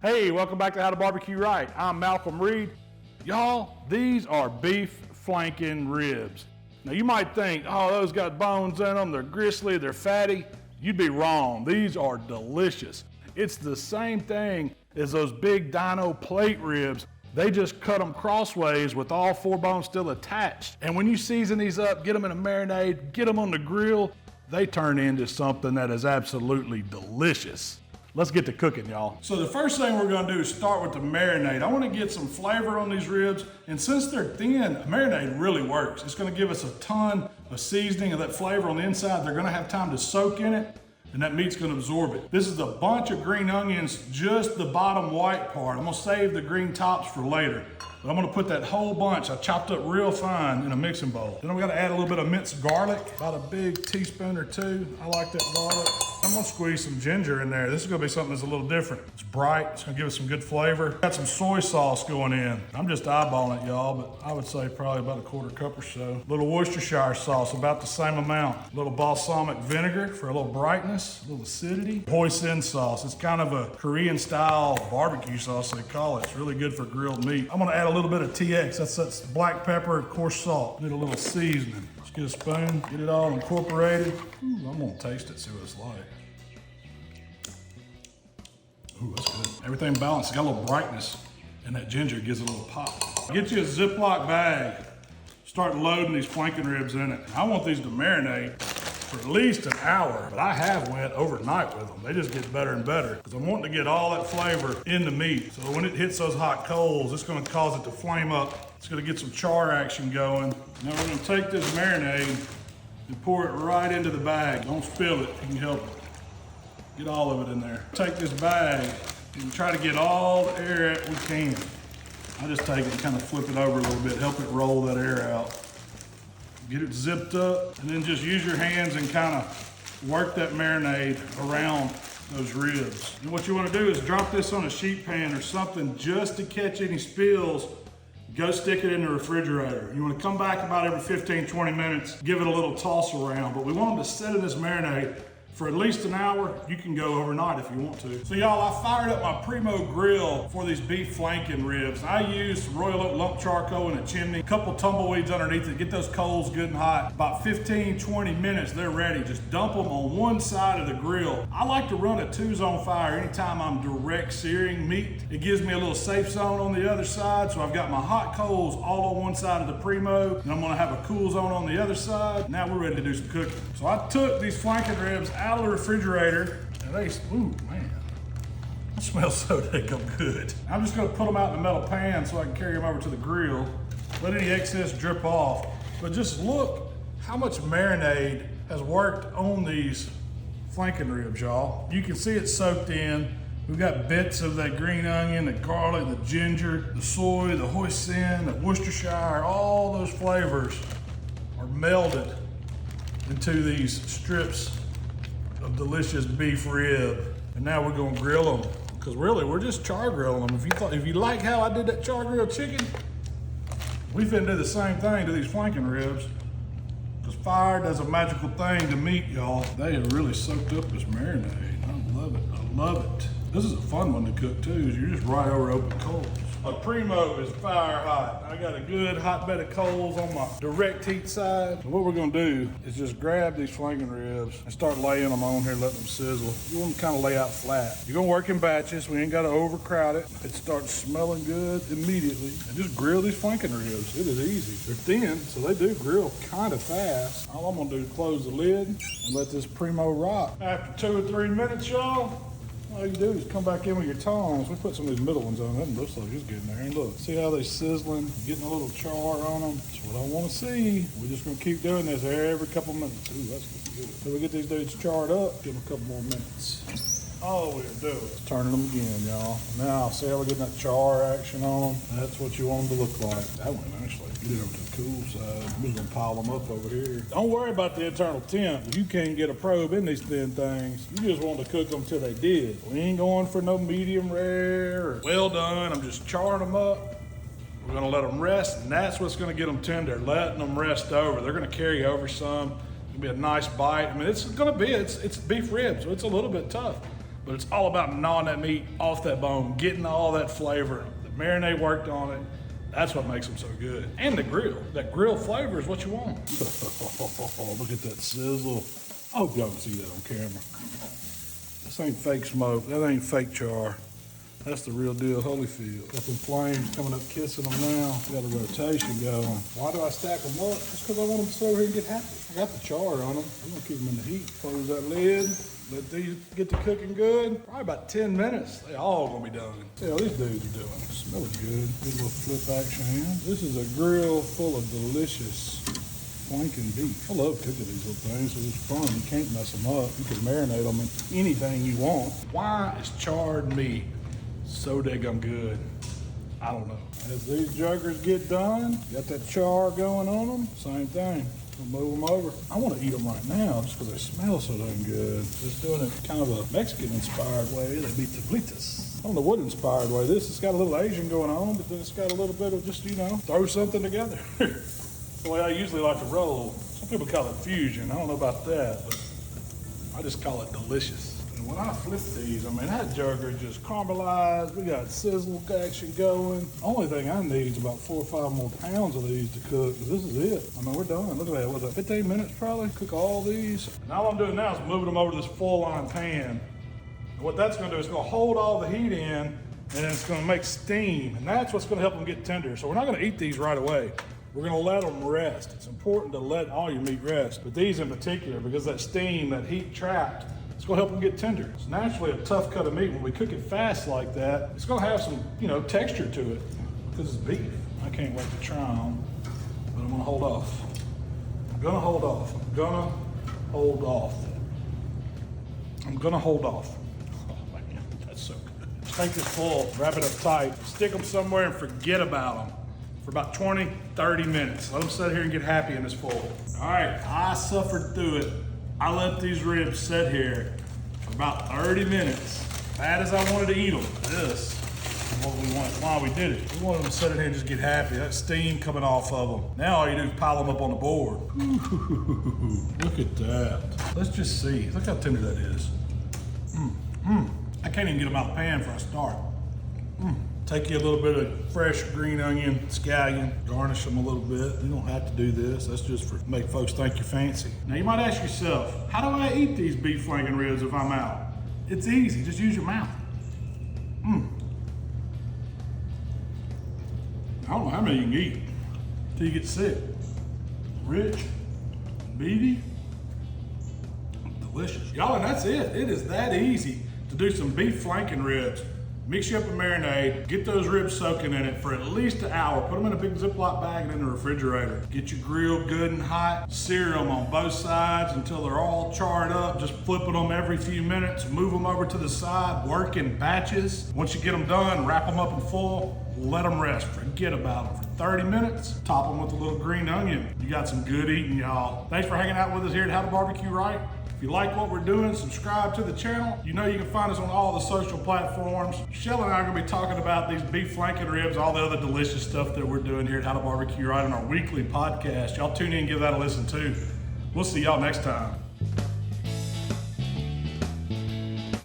Hey, welcome back to How to Barbecue Right. I'm Malcolm Reed. Y'all, these are beef flanken ribs. Now you might think, oh, those got bones in them, they're gristly, they're fatty. You'd be wrong. These are delicious. It's the same thing as those big dino plate ribs. They just cut them crossways with all four bones still attached. And when you season these up, get them in a marinade, get them on the grill, they turn into something that is absolutely delicious. Let's get to cooking, y'all. So the first thing we're gonna do is start with the marinade. I wanna get some flavor on these ribs, and since they're thin, marinade really works. It's gonna give us a ton of seasoning of that flavor on the inside. They're gonna have time to soak in it, and that meat's gonna absorb it. This is a bunch of green onions, just the bottom white part. I'm gonna save the green tops for later. But I'm gonna put that whole bunch, I chopped up real fine, in a mixing bowl. Then we gotta add a little bit of minced garlic, about a big teaspoon or two. I like that garlic. I'm gonna squeeze some ginger in there. This is gonna be something that's a little different. It's bright, it's gonna give us some good flavor. Got some soy sauce going in. I'm just eyeballing it, y'all, but I would say probably about a quarter cup or so. A little Worcestershire sauce, about the same amount. A little balsamic vinegar for a little brightness, a little acidity. Hoisin sauce, it's kind of a Korean style barbecue sauce they call it. It's really good for grilled meat. I'm gonna add a little bit of TX, that's black pepper and coarse salt. Need a little seasoning. Let's get a spoon, get it all incorporated. Ooh, I'm gonna taste it, see what it's like. Ooh, that's good. Everything balanced, it's got a little brightness, and that ginger gives it a little pop. Get you a Ziploc bag, start loading these flanken ribs in it. I want these to marinate for at least an hour, but I have went overnight with them. They just get better and better, because I'm wanting to get all that flavor in the meat. So when it hits those hot coals, it's gonna cause it to flame up. It's gonna get some char action going. Now we're gonna take this marinade and pour it right into the bag. Don't spill it, if you can help it. Get all of it in there. Take this bag and try to get all the air out we can. I just take it and kind of flip it over a little bit, help it roll that air out. Get it zipped up, and then just use your hands and kind of work that marinade around those ribs. And what you want to do is drop this on a sheet pan or something just to catch any spills. Go stick it in the refrigerator. You want to come back about every 15, 20 minutes, give it a little toss around, but we want them to sit in this marinade for at least an hour. You can go overnight if you want to. So y'all, I fired up my Primo grill for these beef flanken ribs. I used Royal Oak lump charcoal in a chimney, a couple tumbleweeds underneath it, get those coals good and hot. About 15, 20 minutes, they're ready. Just dump them on one side of the grill. I like to run a 2-zone fire anytime I'm direct searing meat. It gives me a little safe zone on the other side, so I've got my hot coals all on one side of the Primo, and I'm gonna have a cool zone on the other side. Now we're ready to do some cooking. So I took these flanken ribs out of the refrigerator, and they, ooh, man, that smells so damn good. I'm just gonna put them out in the metal pan so I can carry them over to the grill, let any excess drip off. But just look how much marinade has worked on these flanken ribs, y'all. You can see it soaked in. We've got bits of that green onion, the garlic, the ginger, the soy, the hoisin, the Worcestershire, all those flavors are melded into these strips of delicious beef rib. And now we're gonna grill them, because really we're just char grilling them. If you like how I did that char grilled chicken, we finna do the same thing to these flanken ribs, because fire does a magical thing to meat, y'all. They have really soaked up this marinade. I love it, I love it. This is a fun one to cook too, is you're just right over open coals. My Primo is fire hot. I got a good hot bed of coals on my direct heat side. So what we're gonna do is just grab these flanken ribs and start laying them on here, letting them sizzle. You want them kind of lay out flat. You're gonna work in batches. We ain't gotta overcrowd it. It starts smelling good immediately. And just grill these flanken ribs. It is easy. They're thin, so they do grill kind of fast. All I'm gonna do is close the lid and let this Primo rock. After 2 or 3 minutes, y'all, all you do is come back in with your tongs. We put some of these middle ones on. That looks like it's getting there. And look, see how they sizzling, getting a little char on them. That's what I want to see. We're just gonna keep doing this every couple minutes. Ooh, that's looking good. So we get these dudes charred up, give them a couple more minutes. All we're doing is turning them again, y'all. Now, see how we're getting that char action on them? That's what you want them to look like. That one, actually. Get it over to the cool side. We're just gonna pile them up over here. Don't worry about the internal temp. You can't get a probe in these thin things. You just want to cook them till they did. We ain't going for no medium rare or well done. I'm just charring them up. We're gonna let them rest, and that's what's gonna get them tender, letting them rest over. They're gonna carry over some. It'll be a nice bite. I mean, it's beef ribs, so it's a little bit tough. but it's all about gnawing that meat off that bone, getting all that flavor. The marinade worked on it. That's what makes them so good. And the grill. That grill flavor is what you want. Look at that sizzle. I hope y'all can see that on camera. This ain't fake smoke. That ain't fake char. That's the real deal Holyfield. Got them flames coming up kissing them now. Got a rotation going. Why do I stack them up? Just because I want them to sit over here and get happy. I got the char on them. I'm gonna keep them in the heat. Close that lid. Let these get to cooking good. Probably about 10 minutes. They all gonna be done. See how these dudes are doing. Smelling good. Good little flip action here. This is a grill full of delicious flanken beef. I love cooking these little things. It's fun. You can't mess them up. You can marinate them in anything you want. Why is charred meat so daggum good? I don't know. As these juggers get done, got that char going on them, same thing. We'll move them over. I want to eat them right now just because they smell so dang good. Just doing it kind of a Mexican-inspired way. They beat tablitas. I don't know what inspired way this. It's got a little Asian going on, but then it's got a little bit of just, throw something together. The way I usually like to roll. Some people call it fusion. I don't know about that, but I just call it delicious. And when I flip these, that jugger just caramelized. We got sizzle action going. Only thing I need is about 4 or 5 more pounds of these to cook. This is it. We're done. Look at that. What's that, 15 minutes probably? Cook all these. And all I'm doing now is moving them over to this full line pan. And what that's gonna do is gonna hold all the heat in, and it's gonna make steam. And that's what's gonna help them get tender. So we're not gonna eat these right away. We're gonna let them rest. It's important to let all your meat rest, but these in particular, because that steam, that heat trapped, it's gonna help them get tender. It's naturally a tough cut of meat. When we cook it fast like that, it's gonna have some, texture to it, because it's beef. I can't wait to try them, but I'm gonna hold off. I'm gonna hold off. I'm gonna hold off. I'm gonna hold off. Oh man, that's so good. Just take this full, wrap it up tight, stick them somewhere and forget about them for about 20, 30 minutes. Let them sit here and get happy in this foil. All right, I suffered through it. I let these ribs sit here for about 30 minutes. Bad as I wanted to eat them, this is what we want, why we did it. We wanted them to sit in here and just get happy. That steam coming off of them. Now all you do is pile them up on the board. Ooh, look at that. Let's just see, look how tender that is. I can't even get them out of the pan before I start. Take you a little bit of fresh green onion, scallion, garnish them a little bit. You don't have to do this. That's just for make folks think you're fancy. Now you might ask yourself, how do I eat these beef flanken ribs if I'm out? It's easy, just use your mouth. I don't know how many you can eat until you get sick. Rich, beefy, delicious. Y'all, and that's it. It is that easy to do some beef flanken ribs. Mix you up a marinade, get those ribs soaking in it for at least an hour. Put them in a big Ziploc bag and in the refrigerator. Get your grill good and hot. Sear them on both sides until they're all charred up. Just flipping them every few minutes. Move them over to the side. Work in batches. Once you get them done, wrap them up in foil. Let them rest. Forget about them for 30 minutes. Top them with a little green onion. You got some good eating, y'all. Thanks for hanging out with us here at HowToBBQRight. If you like what we're doing, subscribe to the channel. You can find us on all the social platforms. Shell and I are gonna be talking about these beef flanken ribs, all the other delicious stuff that we're doing here at HowToBBQRight on our weekly podcast. Y'all tune in and give that a listen too. We'll see y'all next time.